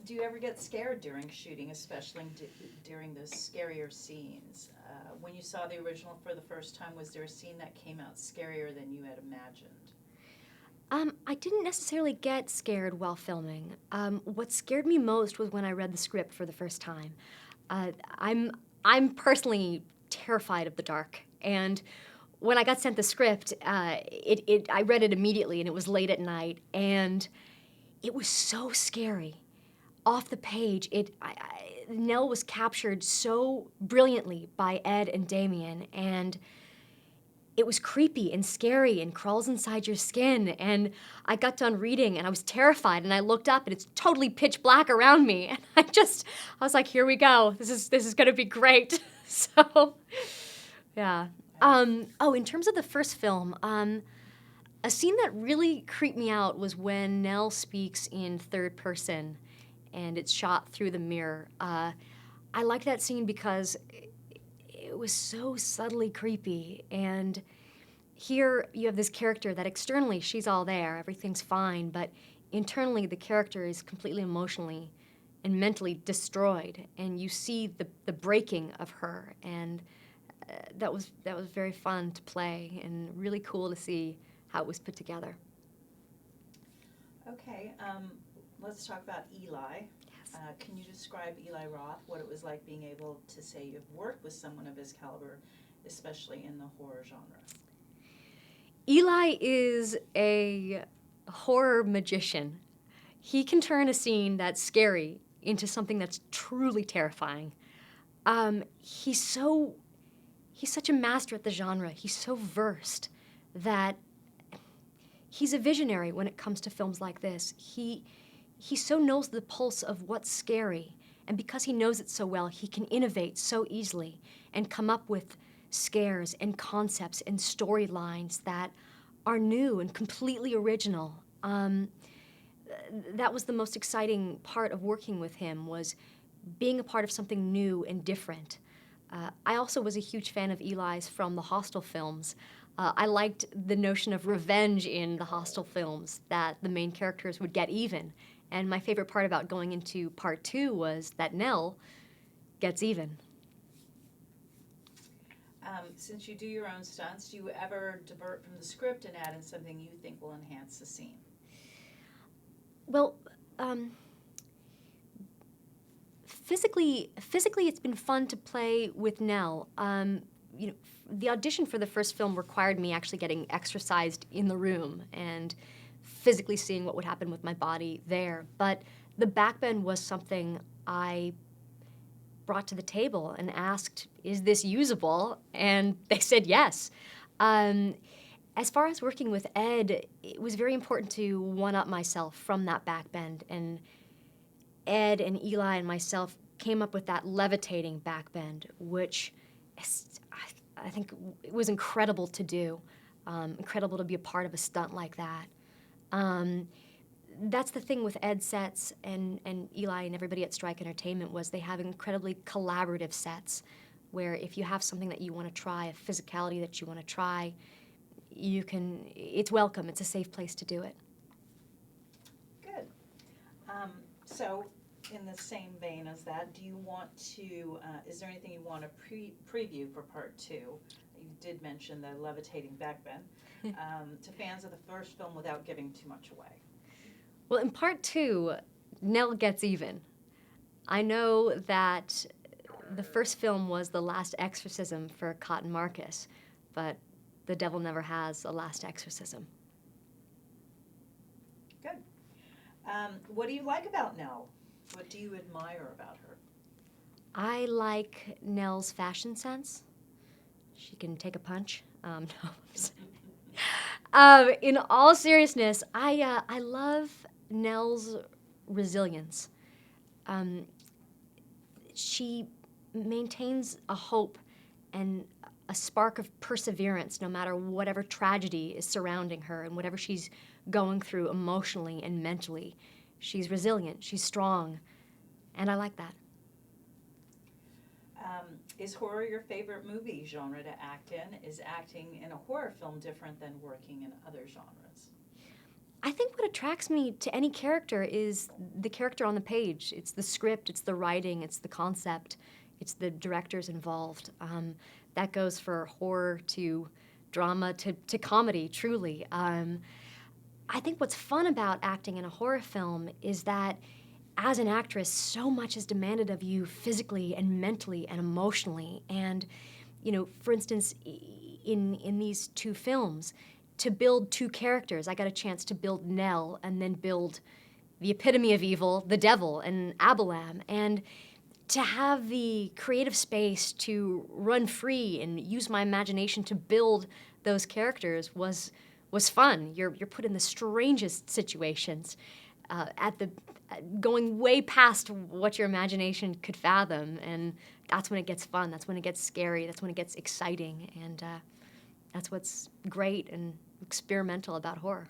Do you ever get scared during shooting, especially during those scarier scenes? When you saw the original for the first time, was there a scene that came out scarier than you had imagined? I didn't necessarily get scared while filming. What scared me most was when I read the script for the first time. Uh, I'm I'm personally terrified of the dark, and when I got sent the script, I read it immediately, and it was late at night, and it was so scary. Off the page, Nell was captured so brilliantly by Ed and Damien, and it was creepy and scary and crawls inside your skin. And I got done reading and I was terrified, and I looked up and it's totally pitch black around me. And I was like, here we go. This is gonna be great. So yeah. In terms of the first film, a scene that really creeped me out was when Nell speaks in third person and it's shot through the mirror. I like that scene because it was so subtly creepy. And here you have this character that externally she's all there, everything's fine, but internally the character is completely emotionally and mentally destroyed. And you see the breaking of her. And that was very fun to play and really cool to see how it was put together. Okay, let's talk about Eli. Yes. Can you describe Eli Roth, what it was like being able to say you've worked with someone of his caliber, especially in the horror genre? Eli is a horror magician. He can turn a scene that's scary into something that's truly terrifying. He's such a master at the genre. He's so versed that he's a visionary when it comes to films like this. He so knows the pulse of what's scary, and because he knows it so well, he can innovate so easily and come up with scares and concepts and storylines that are new and completely original. That was the most exciting part of working with him, was being a part of something new and different. I also was a huge fan of Eli's from the Hostel films. I liked the notion of revenge in the Hostel films, that the main characters would get even. And my favorite part about going into part 2 was that Nell gets even. Since you do your own stunts, do you ever divert from the script and add in something you think will enhance the scene? Well, physically, it's been fun to play with Nell. The audition for the first film required me actually getting exercised in the room and physically seeing what would happen with my body there. But the backbend was something I brought to the table and asked, is this usable? And they said yes. As far as working with Ed, it was very important to one-up myself from that backbend. And Ed and Eli and myself came up with that levitating backbend, which I think it was incredible to do, incredible to be a part of a stunt like that. That's the thing with Ed sets and Eli and everybody at Strike Entertainment, was they have incredibly collaborative sets where if you have something that you want to try, a physicality that you want to try, it's welcome. It's a safe place to do it. Good. So, in the same vein as that, do you want to, is there anything you want to preview for part 2? You did mention the levitating backbend to fans of the first film without giving too much away. Well, in part 2, Nell gets even. I know that the first film was the last exorcism for Cotton Marcus, but the devil never has a last exorcism. Good. What do you like about Nell? What do you admire about her? I like Nell's fashion sense. She can take a punch. No, in all seriousness, I love Nell's resilience. She maintains a hope and a spark of perseverance no matter whatever tragedy is surrounding her and whatever she's going through emotionally and mentally. She's resilient, she's strong, and I like that. Is horror your favorite movie genre to act in? Is acting in a horror film different than working in other genres? I think what attracts me to any character is the character on the page. It's the script, it's the writing, it's the concept, it's the directors involved. That goes for horror to drama to comedy, truly. I think what's fun about acting in a horror film is that as an actress, so much is demanded of you physically and mentally and emotionally. And, for instance, in these two films, to build two characters, I got a chance to build Nell and then build the epitome of evil, the devil, and Abalam. And to have the creative space to run free and use my imagination to build those characters was fun. You're put in the strangest situations, going way past what your imagination could fathom, and that's when it gets fun. That's when it gets scary. That's when it gets exciting, and that's what's great and experimental about horror.